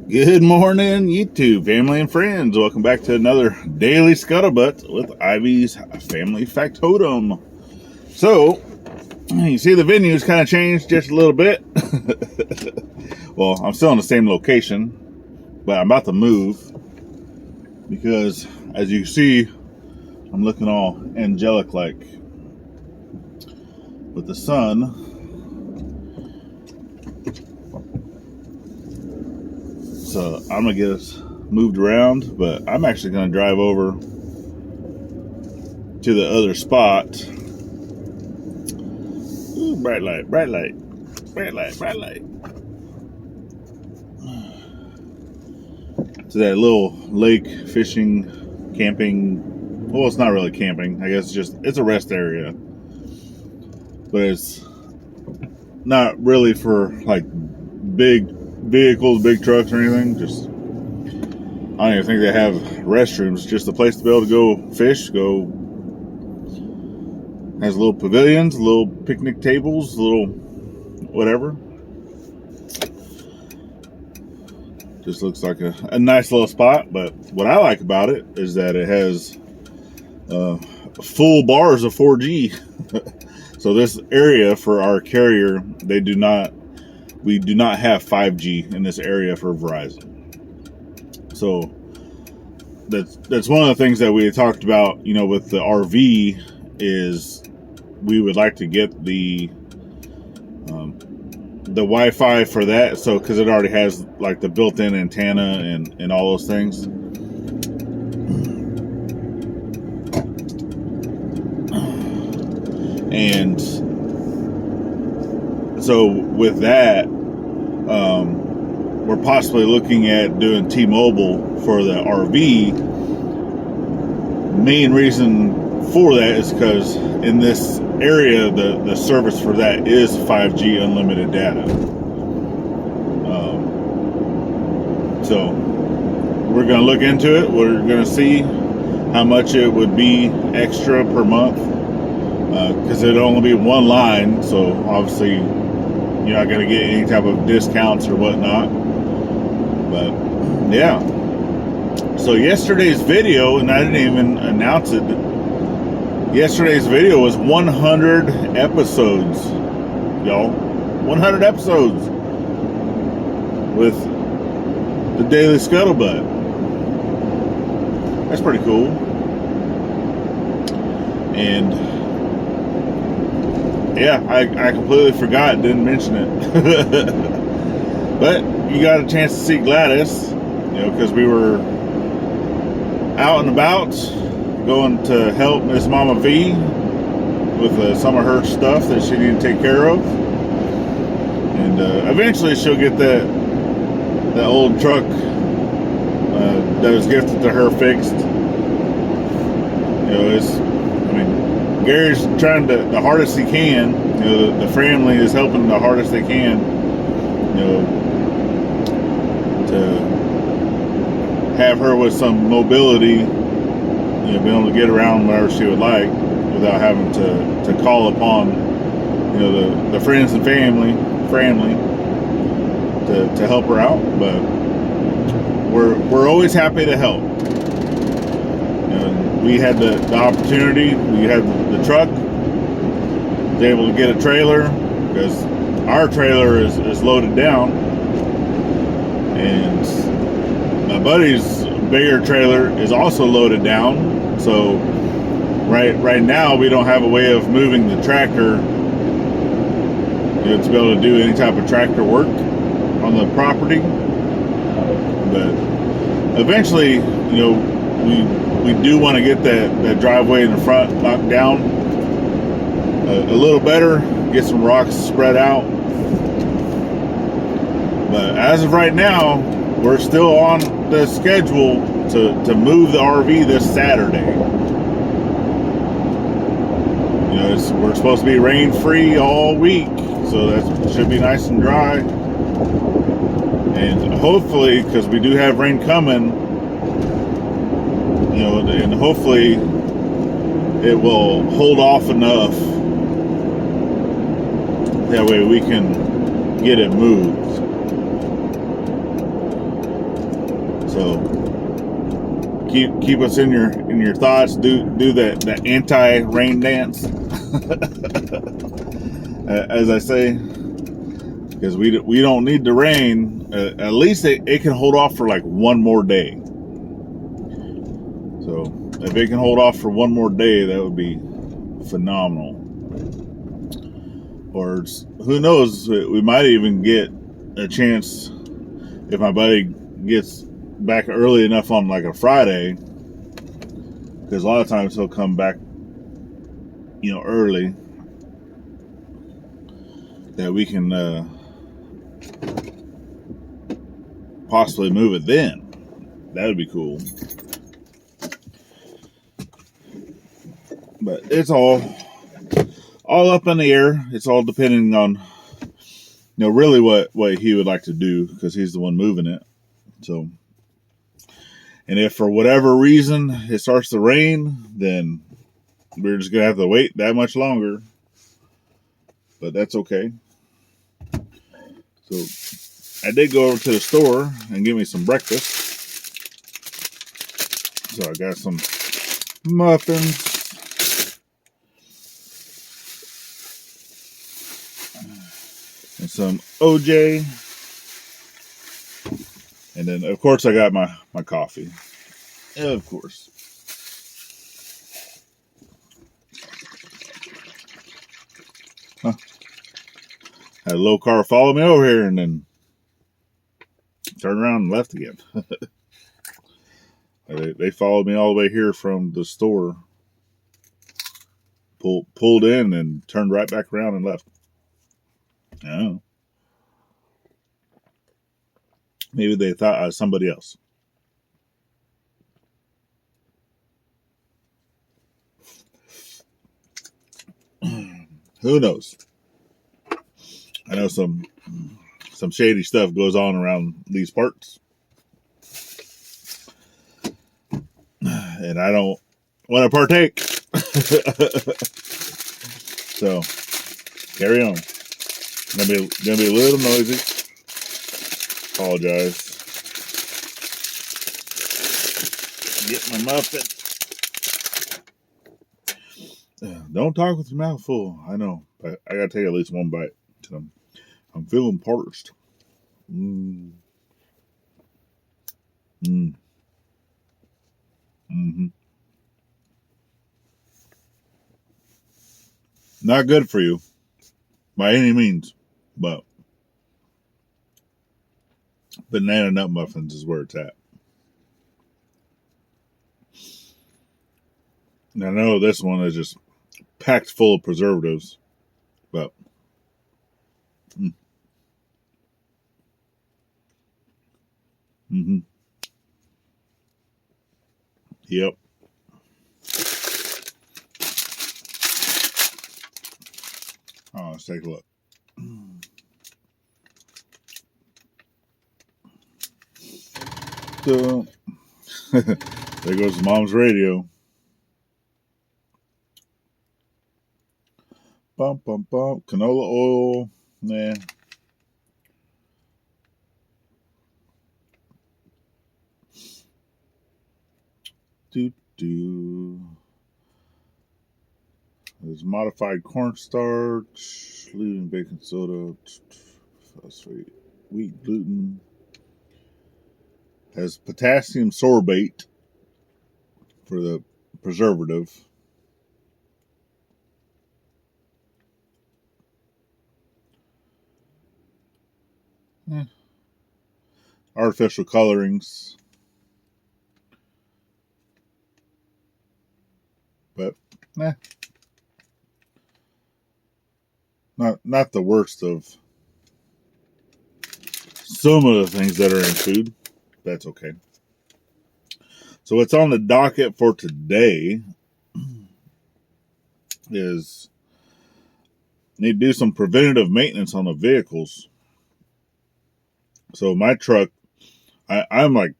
Good morning, YouTube family and friends. Welcome back to another daily scuttlebutt with Ivy's Family Factotum. So, you see the venue's kind of changed just a little bit. Well, I'm still in the same location, but I'm about to move because, as you see, I'm looking all angelic like with the sun. So I'm gonna get us moved around, but I'm actually gonna drive over to the other spot. Ooh, bright light, bright light, bright light, bright light. To that little lake fishing, camping. Well, it's not really camping. I guess it's a rest area, but it's not really for like big vehicles, big trucks or anything. Just, I don't even think they have restrooms. Just a place to be able to go fish, has little pavilions, little picnic tables, little whatever. Just looks like a nice little spot. But what I like about it is that it has full bars of 4G. So this area for our carrier, we do not have 5G in this area for Verizon. So that's one of the things that we had talked about, with the RV, is we would like to get the Wi-Fi for that. So, because it already has like the built-in antenna and all those things. And so with that, we're possibly looking at doing T-Mobile for the RV. Main reason for that is because in this area, the service for that is 5G unlimited data. So we're going to look into it. We're going to see how much it would be extra per month, because it'd only be one line. So obviously you're not going to get any type of discounts or whatnot. But yeah. So yesterday's video, and I didn't even announce it, yesterday's video was 100 episodes, y'all. 100 episodes with the Daily Scuttlebutt. That's pretty cool. And yeah, I completely forgot, didn't mention it. But you got a chance to see Gladys, because we were out and about going to help Miss Mama V with some of her stuff that she needed to take care of. And eventually she'll get that old truck that was gifted to her fixed. Gary's trying the hardest he can. The family is helping the hardest they can, to have her with some mobility, being able to get around wherever she would like without having to call upon, the friends and family to help her out. But we're always happy to help. We had the opportunity. We had the truck. Was able to get a trailer because our trailer is loaded down, and my buddy's bigger trailer is also loaded down. So right now we don't have a way of moving the tractor, to be able to do any type of tractor work on the property. But eventually, we do want to get that driveway in the front knocked down a little better, get some rocks spread out. But as of right now, we're still on the schedule to move the RV this Saturday. We're supposed to be rain free all week, so that should be nice and dry. And hopefully, because we do have rain coming, and hopefully it will hold off enough that way we can get it moved. So keep us in your thoughts. Do that anti-rain dance, as I say, because we don't need the rain. At least it can hold off for like one more day. So if it can hold off for one more day, that would be phenomenal. Or who knows, we might even get a chance if my buddy gets back early enough on like a Friday, because a lot of times he'll come back, early, that we can possibly move it then. That would be cool. But it's all up in the air. It's all depending on, really what he would like to do, because he's the one moving it. So, and if for whatever reason it starts to rain, then we're just going to have to wait that much longer. But that's okay. So I did go over to the store and get me some breakfast. So I got some muffins. And some OJ. And then, of course, I got my coffee. Of course. Huh. Had a little car follow me over here and then turned around and left again. They followed me all the way here from the store. Pulled in and turned right back around and left. Oh. Maybe they thought I was somebody else. Who knows? I know some shady stuff goes on around these parts. And I don't want to partake. So, carry on. Gonna be a little noisy. Apologize. Get my muffin. Don't talk with your mouth full. I know. I gotta take at least one bite. I'm feeling parched. Mm-hmm. Not good for you by any means, but banana nut muffins is where it's at. And I know this one is just packed full of preservatives, but Yep. Oh, let's take a look. So, there goes Mom's radio. Bump, bump, bump. Canola oil. Nah. There's modified cornstarch, leaving baking soda, phosphate, wheat gluten. Has potassium sorbate for the preservative. Artificial colorings. But not the worst of some of the things that are in food. That's okay. So what's on the docket for today is need to do some preventative maintenance on the vehicles. So my truck, I'm like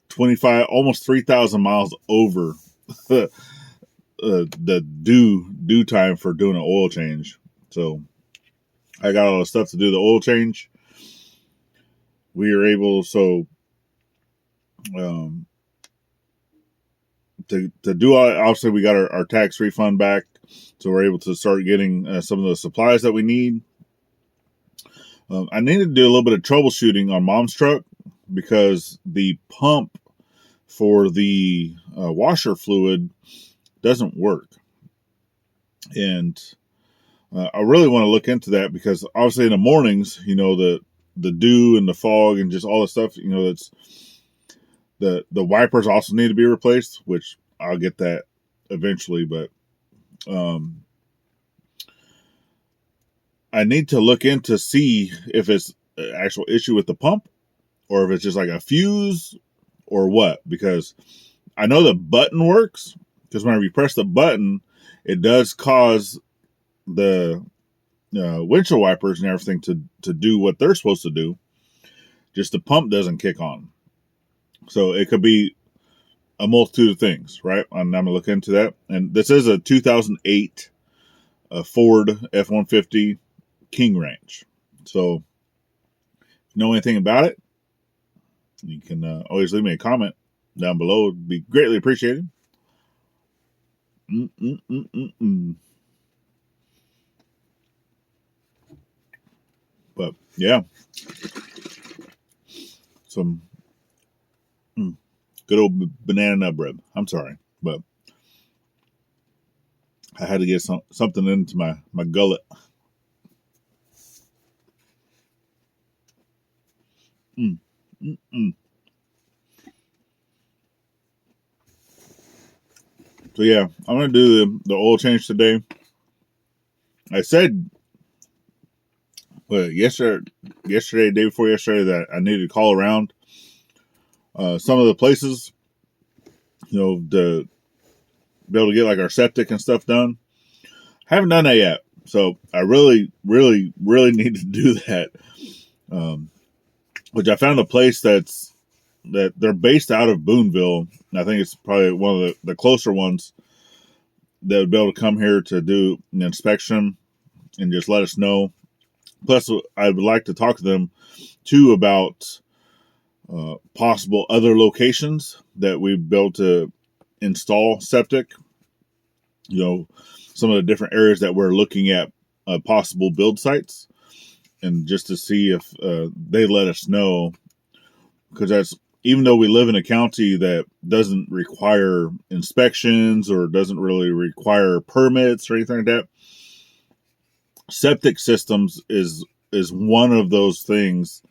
25, almost 3,000 miles over the due time for doing an oil change. So I got all the stuff to do the oil change. We are able, so Um, to do obviously we got our tax refund back, so we're able to start getting some of the supplies that we need. I need to do a little bit of troubleshooting on Mom's truck because the pump for the washer fluid doesn't work, and I really want to look into that because obviously in the mornings, the dew and the fog and just all the stuff, that's the wipers also need to be replaced, which I'll get that eventually, but I need to look in to see if it's an actual issue with the pump or if it's just like a fuse or what, because I know the button works, because whenever you press the button, it does cause the windshield wipers and everything to do what they're supposed to do. Just the pump doesn't kick on. So it could be a multitude of things, right? And I'm going to look into that. And this is a 2008 Ford F-150 King Ranch. So if you know anything about it, you can always leave me a comment down below. It'd be greatly appreciated. But yeah, some good old banana nut bread. I'm sorry, but I had to get something into my gullet. So yeah, I'm gonna do the oil change today. I said, yesterday, day before yesterday, that I needed to call around some of the places, to be able to get like our septic and stuff done. I haven't done that yet, so I really, really, really need to do that. Which I found a place that they're based out of Boonville. And I think it's probably one of the closer ones that would be able to come here to do an inspection and just let us know. Plus, I would like to talk to them too about possible other locations that we'd be able to install septic. Some of the different areas that we're looking at possible build sites, and just to see if they let us know, because that's, even though we live in a county that doesn't require inspections or doesn't really require permits or anything like that, septic systems is one of those things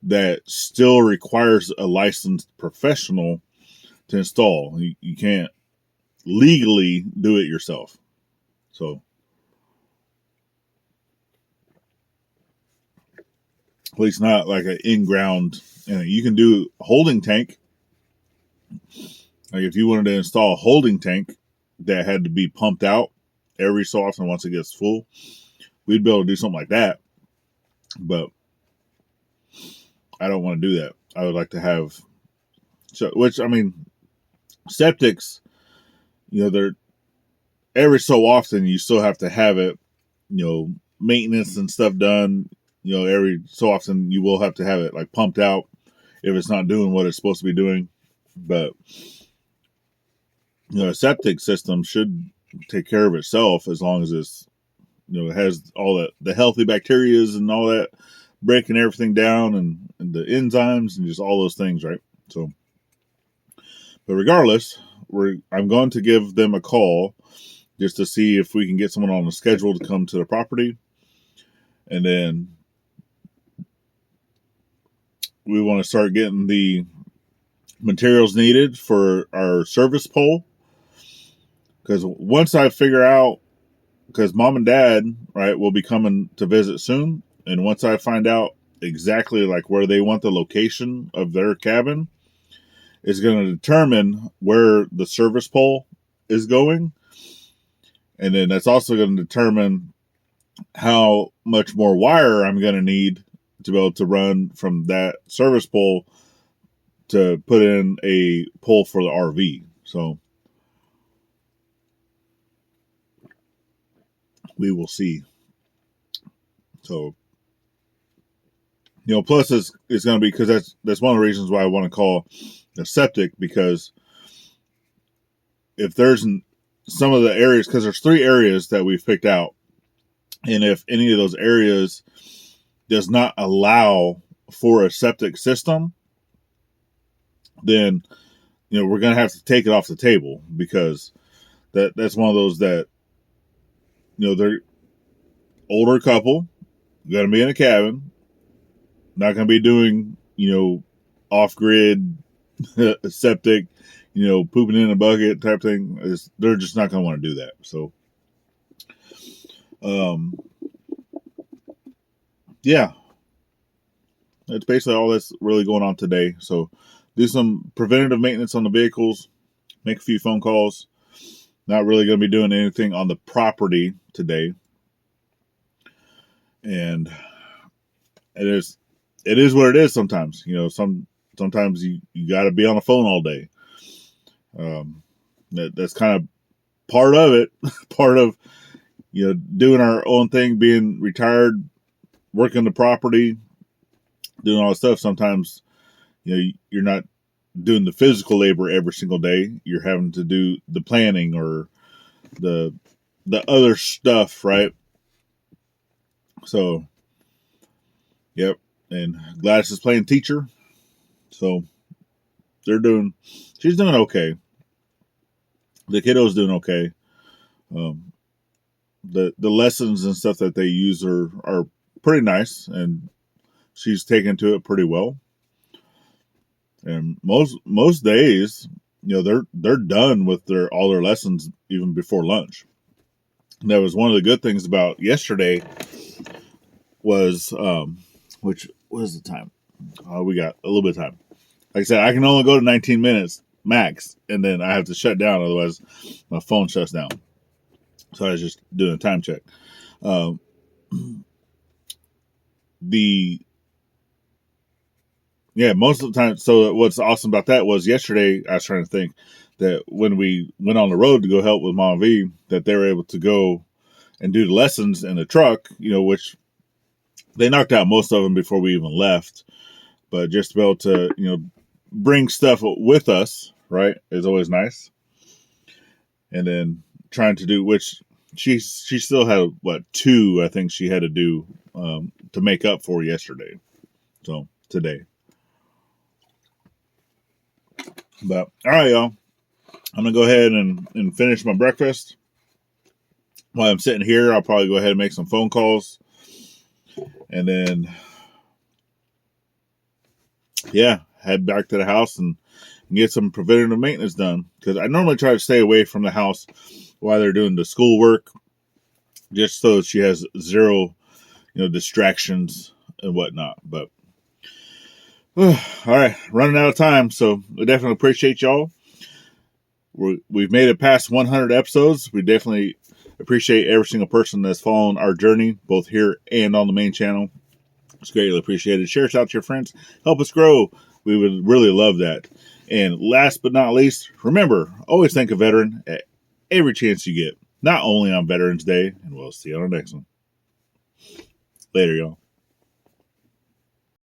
that still requires a licensed professional to install. You can't legally do it yourself. So at least not like an in-ground. You can do a holding tank. Like if you wanted to install a holding tank that had to be pumped out every so often once it gets full, we'd be able to do something like that. But I don't want to do that. I would like to have, septics, they're every so often you still have to have it, maintenance and stuff done. Every so often you will have to have it like pumped out if it's not doing what it's supposed to be doing. But a septic system should take care of itself as long as it's, it has all the healthy bacterias and all that, breaking everything down and the enzymes and just all those things, right? So, but regardless, I'm going to give them a call just to see if we can get someone on the schedule to come to the property. And then we want to start getting the materials needed for our service pole. Because once I figure out, because Mom and Dad, right, will be coming to visit soon. And once I find out exactly like where they want the location of their cabin, is going to determine where the service pole is going. And then that's also going to determine how much more wire I'm going to need to be able to run from that service pole to put in a pole for the RV. So we will see. So, plus it's going to be, because that's one of the reasons why I want to call a septic, because if there's some of the areas, because there's 3 areas that we've picked out, and if any of those areas does not allow for a septic system, then we're going to have to take it off the table, because that's one of those that they're older couple, going to be in a cabin, not going to be doing off-grid septic, pooping in a bucket type thing. They're just not going to want to do that. So yeah, that's basically all that's really going on today. So do some preventative maintenance on the vehicles, make a few phone calls. Not really going to be doing anything on the property today. And it is what it is sometimes. Sometimes you got to be on the phone all day. That's kind of part of it. Part of doing our own thing, being retired, working the property, doing all that stuff. Sometimes you're not doing the physical labor every single day. You're having to do the planning or the other stuff, right? So, yep. And Gladys is playing teacher, so she's doing okay. The kiddo's doing okay. The lessons and stuff that they use are pretty nice, and she's taken to it pretty well. And most days, they're done with all their lessons even before lunch. And that was one of the good things about yesterday. Was which was the time? We got a little bit of time. Like I said, I can only go to 19 minutes max, and then I have to shut down, otherwise my phone shuts down. So I was just doing a time check. Most of the time. So what's awesome about that was yesterday, I was trying to think that when we went on the road to go help with Mom V, that they were able to go and do the lessons in the truck, which they knocked out most of them before we even left. But just to be able to, bring stuff with us, right, is always nice. And then trying to do, which she still had, 2, I think she had to do to make up for yesterday. So, today. But, all right, y'all. I'm going to go ahead and finish my breakfast. While I'm sitting here, I'll probably go ahead and make some phone calls. And then, head back to the house and get some preventative maintenance done. Because I normally try to stay away from the house while they're doing the schoolwork, just so she has zero, distractions and whatnot. But, all right, running out of time. So I definitely appreciate y'all. We've made it past 100 episodes. We definitely appreciate every single person that's following our journey, both here and on the main channel. It's greatly appreciated. Share us out to your friends. Help us grow. We would really love that. And last but not least, remember, always thank a veteran at every chance you get. Not only on Veterans Day. And we'll see you on the next one. Later, y'all.